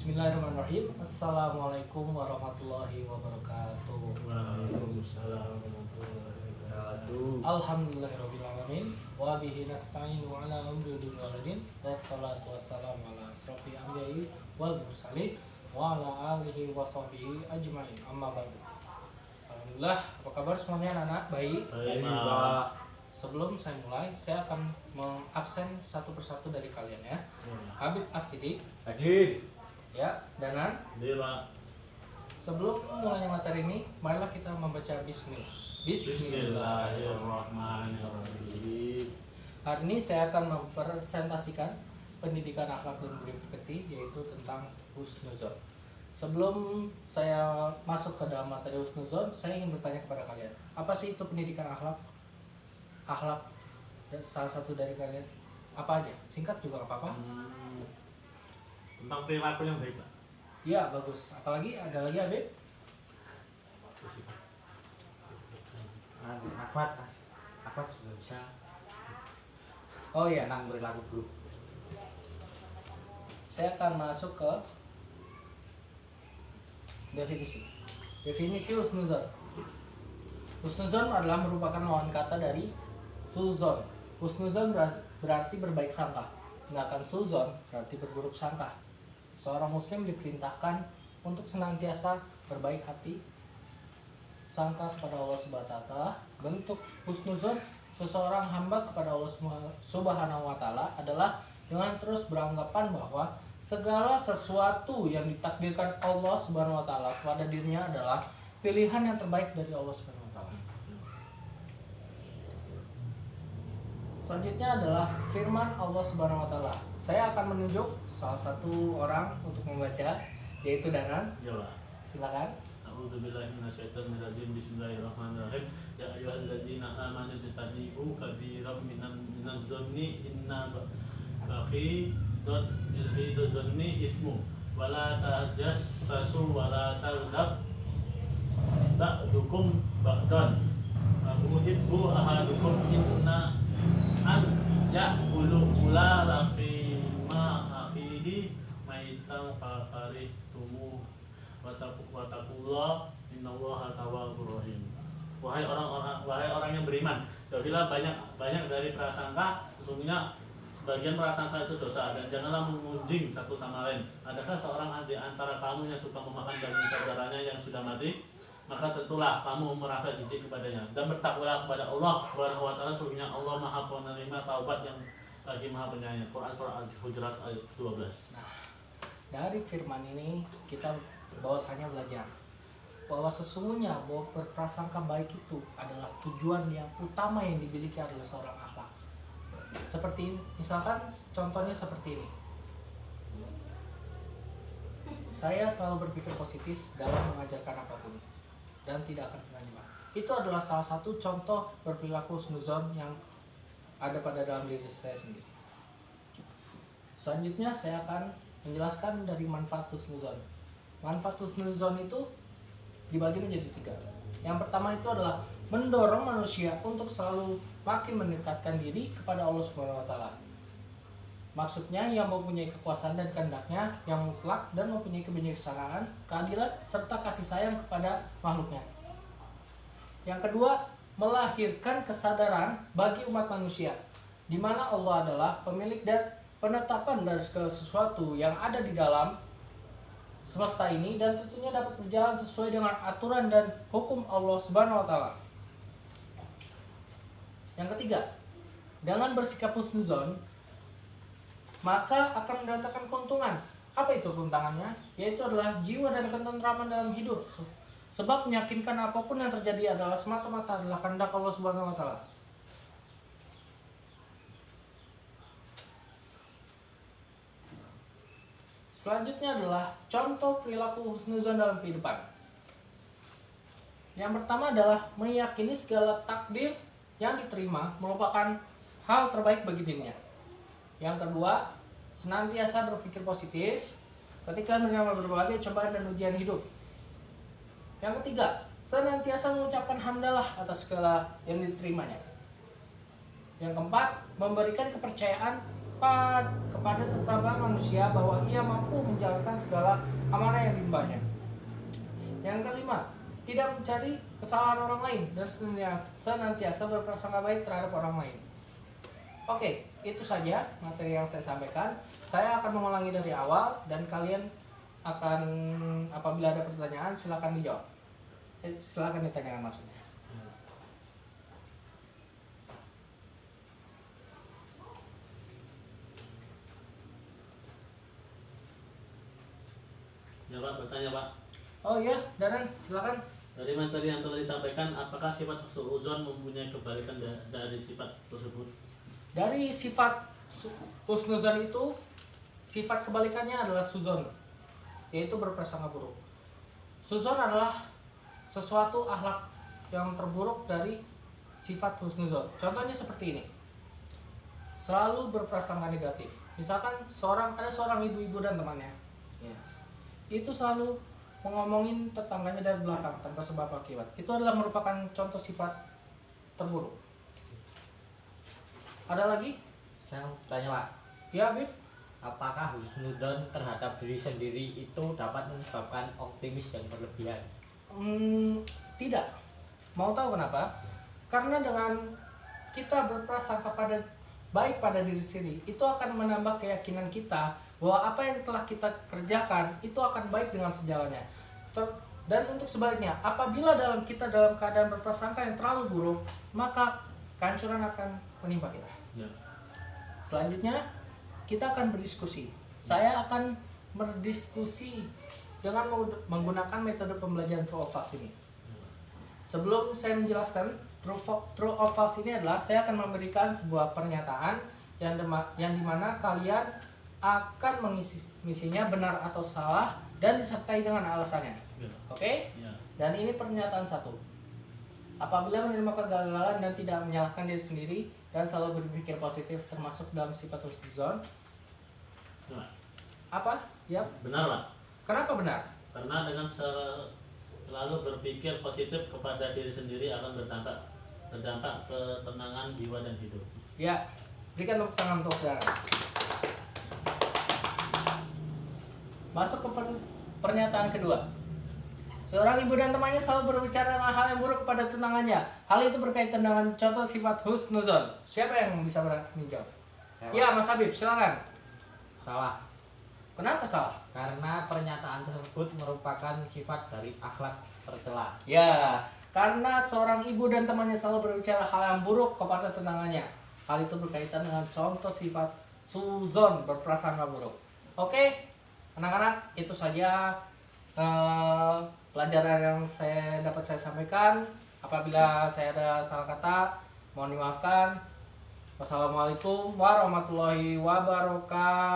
Bismillahirrahmanirrahim. Assalamualaikum warahmatullahi wabarakatuh. Waalaikumsalam warahmatullahi wabarakatuh. Alhamdulillahirrahmanirrahim. Wa bihi nasta'inu ala umri dunia waladin. Wassalatu wassalamu ala asrofil anbiya'i wal mursalin wa ala alihi wa sahbihi ajmain. Amma ba'du. Alhamdulillah, apa kabar semuanya anak-anak? Baik. Baik, Pak. Sebelum saya mulai, saya akan mengabsen satu persatu dari kalian ya. Habib As-Siddiq, Hadir. ya, Danan. Hadir, Pak. Sebelum mulainya materi ini, marilah kita membaca Bismillah. Bismillahirrahmanirrahim. Hari ini saya akan mempresentasikan pendidikan akhlak dan budi pekerti, yaitu tentang husnuzon. Sebelum saya masuk ke dalam materi husnuzon, saya ingin bertanya kepada kalian, apa sih itu pendidikan akhlak? Akhlak dan salah satu dari kalian apa aja? Singkat juga nggak apa-apa. Tentang perilaku yang baik, Pak. Iya, bagus. Apalagi ada lagi Habib? Apa sudah bisa Oh iya, tentang perilaku buruk. saya akan masuk ke definisi. Definisi husnuzon. Husnuzon adalah merupakan lawan kata dari suzon. Husnuzon berarti berbaik sangka, sedangkan suzon berarti berburuk sangka. Seorang muslim diperintahkan untuk senantiasa berbaik hati sangka kepada Allah Subhanahu wa taala. Bentuk husnuzon seseorang hamba kepada Allah Subhanahu wa taala adalah dengan terus beranggapan bahwa segala sesuatu yang ditakdirkan Allah Subhanahu wa taala kepada dirinya adalah pilihan yang terbaik dari Allah Subhanahu wa taala. Selanjutnya adalah firman Allah Subhanahu wa taala. Saya akan menunjuk salah satu orang untuk membaca, yaitu Danan. Ya, Pak. Silakan. A'udzubillahi minasyaitonirrajim. Bismillahirrahmanirrahim. Ya ayyuhallazina amanu tajtanibu katsiran minaz zanni inna baqi zanni ismu wala tajassasu wala taghdab ba'dukum ba'dan yuhibbu ahadukum inna an ya'kulu ula ma akhihi maitan fakaritumu watakullah innallaha tawwabur rahim. Wahai orang yang beriman, jauhilah banyak dari prasangka, sesungguhnya sebagian prasangka itu dosa, dan janganlah mengunjing satu sama lain. Adakah seorang di antara kamu yang suka memakan daging saudaranya yang sudah mati? Maka tentulah kamu merasa jijik kepadanya, dan bertakwalah kepada Allah Subhanahu wa taala, sesungguhnya Allah Maha Penerima taubat yang lagi Maha Penyayang. Quran surah Al-Hujurat ayat 12. Nah, dari firman ini kita bahwasanya belajar bahwa sesungguhnya bahwa berprasangka baik itu adalah tujuan yang utama yang dimiliki oleh seorang akhlak. Seperti ini, misalkan contohnya seperti ini. Saya selalu berpikir positif dalam mengajarkan apapun dan tidak akan pernah nyerah. Itu adalah salah satu contoh berperilaku husnuzon yang ada pada dalam diri saya sendiri. Selanjutnya saya akan menjelaskan dari manfaat husnuzon. Manfaat husnuzon itu dibagi menjadi 3. Yang pertama itu adalah mendorong manusia untuk selalu makin mendekatkan diri kepada Allah Subhanahu wa taala. Maksudnya yang mempunyai kekuasaan dan kehendaknya yang mutlak dan mempunyai kebijaksanaan, keadilan serta kasih sayang kepada makhluknya. Yang kedua, melahirkan kesadaran bagi umat manusia di mana Allah adalah pemilik dan penetapan dari segala sesuatu yang ada di dalam semesta ini, dan tentunya dapat berjalan sesuai dengan aturan dan hukum Allah Subhanahu wa taala. Yang ketiga, dengan bersikap husnuzon maka akan mendatangkan keuntungan. Apa itu keuntungannya? Yaitu adalah jiwa dan ketentraman dalam hidup. Sebab meyakinkan apapun yang terjadi adalah semata-mata adalah kehendak Allah Subhanahu wa taala. Selanjutnya adalah contoh perilaku husnuzon dalam kehidupan. Yang pertama adalah meyakini segala takdir yang diterima merupakan hal terbaik bagi dirinya. Yang kedua, senantiasa berpikir positif ketika menerima berbagai cobaan dan ujian hidup. Yang ketiga, senantiasa mengucapkan hamdalah atas segala yang diterimanya. Yang keempat, memberikan kepercayaan kepada sesama manusia bahwa ia mampu menjalankan segala amanah yang diembahnya. Yang kelima, tidak mencari kesalahan orang lain dan senantiasa berprasangka baik terhadap orang lain. Oke, itu saja materi yang saya sampaikan. Saya akan mengulangi dari awal dan kalian akan, apabila ada pertanyaan silakan dijawab. Silakan ditanyakan maksudnya. Ya Pak, bertanya Pak. Oh iya, Danan, silakan. Dari materi yang telah disampaikan, apakah sifat husnuzon mempunyai kebalikan dari sifat tersebut? Dari sifat husnuzon itu, sifat kebalikannya adalah suzon, yaitu berprasangka buruk. Suzon adalah sesuatu akhlak yang terburuk dari sifat husnuzon. Contohnya seperti ini, selalu berprasangka negatif. Misalkan ada seorang ibu-ibu dan temannya, itu selalu ngomongin tetangganya dari belakang tanpa sebab akibat. Itu adalah merupakan contoh sifat terburuk. Ada lagi? Saya tanya Pak, Ya, Bib. apakah husnudon terhadap diri sendiri itu dapat menyebabkan optimis yang berlebihan? Tidak. Mau tahu kenapa? Karena dengan kita berprasangka baik pada diri sendiri, itu akan menambah keyakinan kita bahwa apa yang telah kita kerjakan itu akan baik dengan sejalannya. Dan untuk sebaliknya, apabila kita dalam keadaan berprasangka yang terlalu buruk, maka kehancuran akan menimpa kita. Ya. Selanjutnya, kita akan berdiskusi. Saya akan berdiskusi dengan menggunakan metode pembelajaran true or false ini. Sebelum saya menjelaskan, true or false ini adalah saya akan memberikan sebuah pernyataan yang dimana kalian akan mengisinya benar atau salah dan disertai dengan alasannya. Ya. Oke? Ya. Dan ini pernyataan 1. Apabila menerima kegagalan dan tidak menyalahkan diri sendiri dan selalu berpikir positif termasuk dalam sifat husnuzon. Nah, Apa? Ya. benar Pak. Kenapa benar? Karena dengan selalu berpikir positif kepada diri sendiri akan berdampak ketenangan jiwa dan hidup. Ya. Berikan tepuk tangan untuk saudara. Masuk ke pernyataan kedua. Seorang ibu dan temannya selalu berbicara tentang hal yang buruk kepada tunangannya. Hal itu berkaitan dengan contoh sifat husnuzon. Siapa yang bisa menjawab? Ya, Mas Habib, silakan. Salah, Kenapa salah? karena pernyataan tersebut merupakan sifat dari akhlak tercela. Ya, karena seorang ibu dan temannya selalu berbicara hal yang buruk kepada tunangannya. Hal itu berkaitan dengan contoh sifat suzon, berprasangka buruk. Oke, anak-anak, itu saja pelajaran yang dapat saya sampaikan. Apabila saya ada salah kata, mohon dimaafkan. Wassalamualaikum warahmatullahi wabarakatuh.